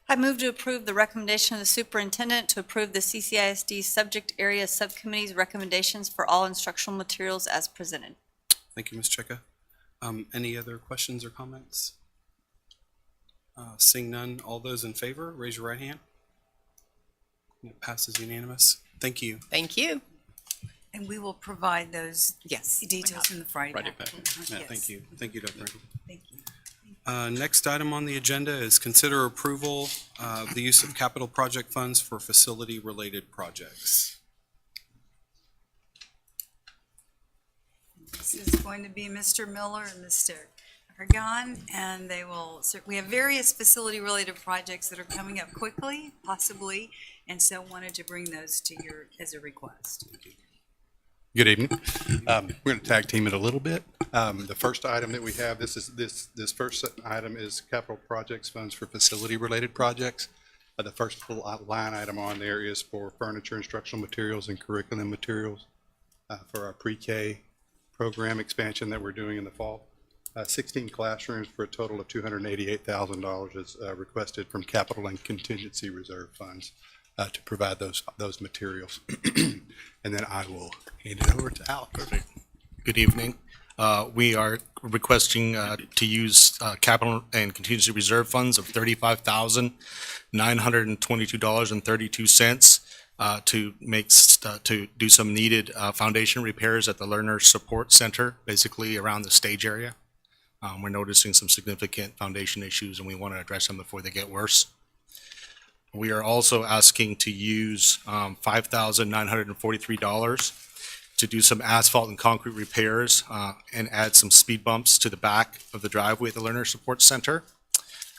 I move to approve the recommendation of the superintendent to approve the CCISD subject area subcommittee's recommendations for all instructional materials as presented. Thank you, Ms. Cheka. Any other questions or comments? Seeing none, all those in favor, raise your right hand. It passes unanimous. Thank you. Thank you. And we will provide those details in the Friday Friday packet. packet. Yeah, Yes. thank you. Thank you, Dr. Engel. Thank you. Next item on the agenda is consider approval of the use of capital project funds for facility-related projects. This is going to be Mr. Miller and Mr. Argon, and we have various facility-related projects that are coming up quickly, possibly, and so wanted to bring those to your, as a request. Good evening. We're going to tag team it a little bit. The first item that we have, this first item is capital projects funds for facility-related projects. The first line item on there is for furniture, instructional materials, and curriculum materials for our pre-K program expansion that we're doing in the fall. 16 classrooms for a total of $288,000 is requested from capital and contingency reserve funds to provide those materials. And then I will hand it over to Al. Perfect. Good evening. We are requesting to use capital and contingency reserve funds of $35,922.32 to do some needed foundation repairs at the Learner Support Center, basically around the stage area. We're noticing some significant foundation issues, and we want to address them before they get worse. We are also asking to use $5,943 to do some asphalt and concrete repairs and add some speed bumps to the back of the driveway at the Learner Support Center.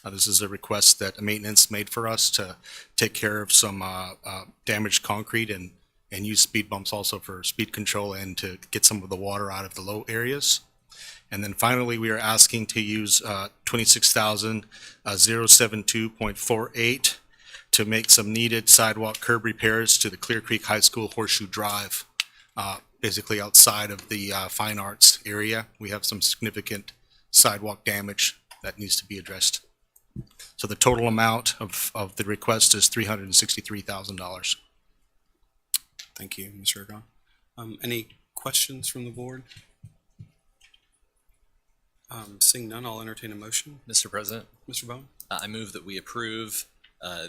This is a request that maintenance made for us to take care of some damaged concrete and use speed bumps also for speed control and to get some of the water out of the low areas. And then finally, we are asking to use $26,072.48 to make some needed sidewalk curb repairs to the Clear Creek High School Horseshoe Drive, basically outside of the fine arts area. We have some significant sidewalk damage that needs to be addressed. So the total amount of the request is $363,000. Thank you, Mr. Argon. Any questions from the board? Seeing none, I'll entertain a motion. Mr. President, Mr. Bowen? I move that we approve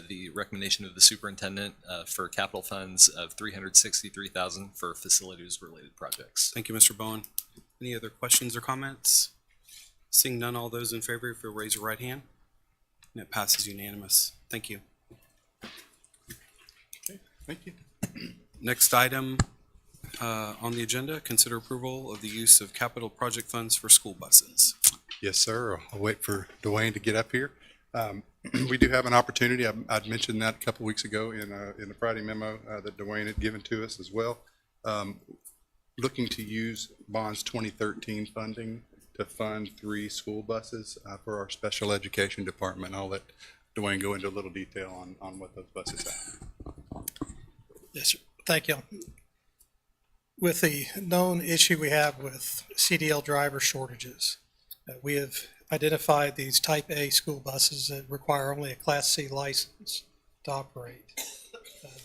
the recommendation of the superintendent for capital funds of $363,000 for facilities-related projects. Thank you, Mr. Bowen. Any other questions or comments? Seeing none, all those in favor, if you'll raise your right hand. And it passes unanimous. Thank you. Okay, thank you. Next item on the agenda, consider approval of the use of capital project funds for school buses. Yes, sir. I'll wait for Dwayne to get up here. We do have an opportunity. I'd mentioned that a couple weeks ago in a Friday memo that Dwayne had given to us as well. Looking to use Bond's 2013 funding to fund 3 school buses for our special education department. I'll let Dwayne go into a little detail on what those buses are. Yes, sir. Thank you. With the known issue we have with CDL driver shortages, we have identified these type A school buses that require only a Class C license to operate.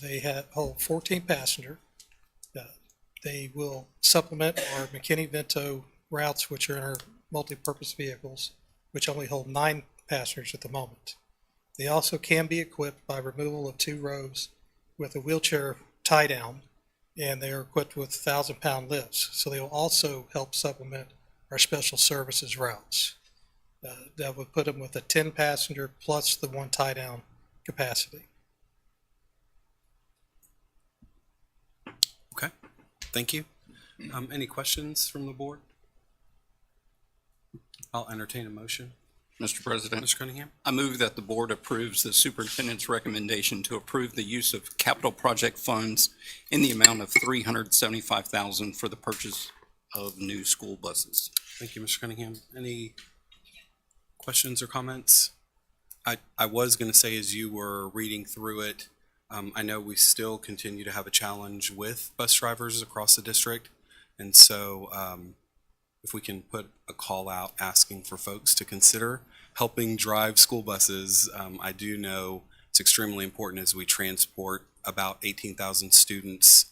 They hold 14 passenger. They will supplement our McKinney-Vento routes, which are in our multi-purpose vehicles, which only hold 9 passengers at the moment. They also can be equipped by removal of 2 rows with a wheelchair tie-down, and they are equipped with 1,000-pound lifts. So they will also help supplement our special services routes. That would put them with a 10-passenger plus the 1 tie-down capacity. Okay, thank you. Any questions from the board? I'll entertain a motion. Mr. President, Mr. Cunningham? I move that the board approves the superintendent's recommendation to approve the use of capital project funds in the amount of $375,000 for the purchase of new school buses. Thank you, Mr. Cunningham. Any questions or comments? I was going to say, as you were reading through it, I know we still continue to have a challenge with bus drivers across the district. And so if we can put a call out asking for folks to consider helping drive school buses, I do know it's extremely important as we transport about 18,000 students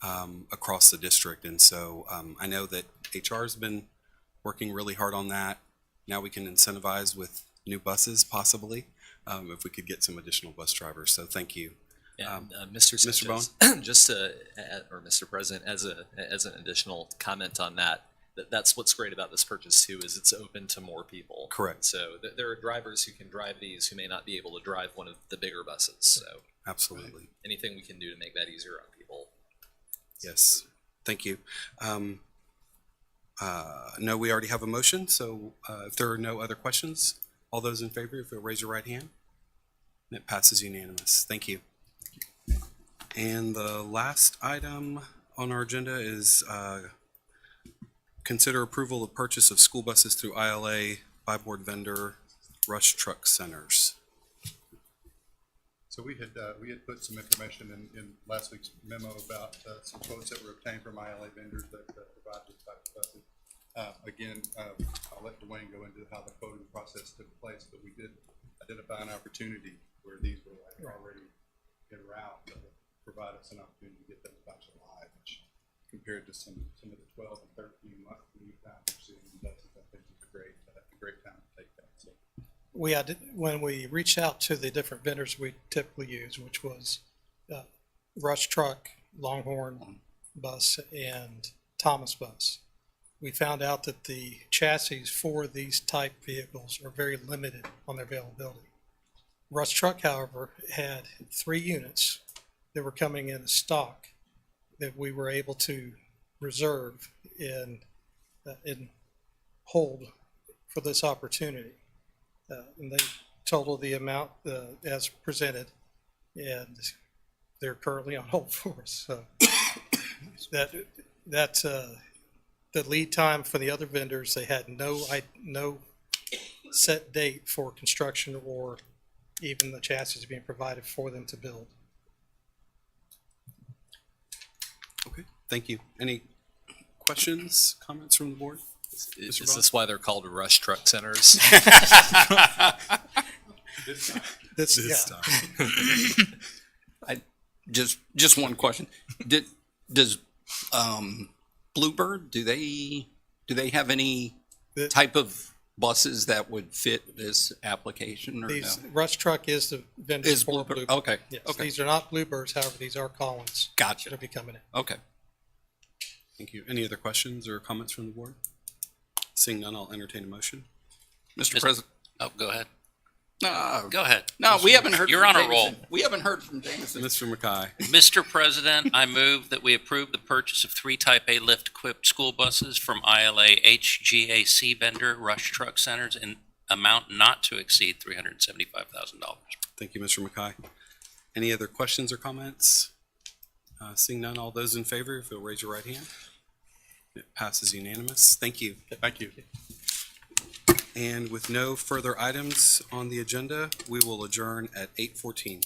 across the district. And so I know that HR has been working really hard on that. Now we can incentivize with new buses possibly, if we could get some additional bus drivers. So thank you. Mr. Bowen? Just to add, or Mr. President, as an additional comment on that, That's what's great about this purchase too, is it's open to more people. Correct. So there are drivers who can drive these who may not be able to drive one of the bigger buses. So Absolutely. anything we can do to make that easier on people. Yes, thank you. No, we already have a motion, so if there are no other questions, all those in favor, if you'll raise your right hand. And it passes unanimous. Thank you. And the last item on our agenda is consider approval of purchase of school buses through ILA by board vendor Rush Truck Centers. So we had put some information in last week's memo about some quotes that were obtained from ILA vendors that provide this type of buses. Again, I'll let Dwayne go into how the quoting process took place, but we did identify an opportunity where these were already en route to provide us an opportunity to get those buses live, which compared to some of the 12 and 13-month lead time we're seeing in buses, I think is a great time to take that. So When we reached out to the different vendors we typically use, which was Rush Truck, Longhorn Bus, and Thomas Bus, we found out that the chassis for these type vehicles are very limited on their availability. Rush Truck, however, had 3 units that were coming in stock that we were able to reserve and hold for this opportunity. And they total the amount as presented, and they're currently on hold for us. So the lead time for the other vendors, they had no set date for construction or even the chassis being provided for them to build. Okay, thank you. Any questions, comments from the board? Is this why they're called Rush Truck Centers? This time. Just one question. Does Bluebird, do they have any type of buses that would fit this application or These no? Rush Truck is the vendor Is for Bluebird? Bluebird. Okay, Yes, okay. these are not Bluebirds, however, these are Collins. Gotcha. That'll be coming in. Okay. Thank you. Any other questions or comments from the board? Seeing none, I'll entertain a motion. Mr. President. Oh, go ahead. No, Go ahead. no, we haven't heard. You're from on a roll. Jameson. We haven't heard from Jameson. Mr. McKay. Mr. President, I move that we approve the purchase of 3 Type A lift-equipped school buses from ILA HGAC vendor Rush Truck Centers in amount not to exceed $375,000. Thank you, Mr. McKay. Any other questions or comments? Seeing none, all those in favor, if you'll raise your right hand. It passes unanimous. Thank you. thank you. And with no further items on the agenda, we will adjourn at 8:14.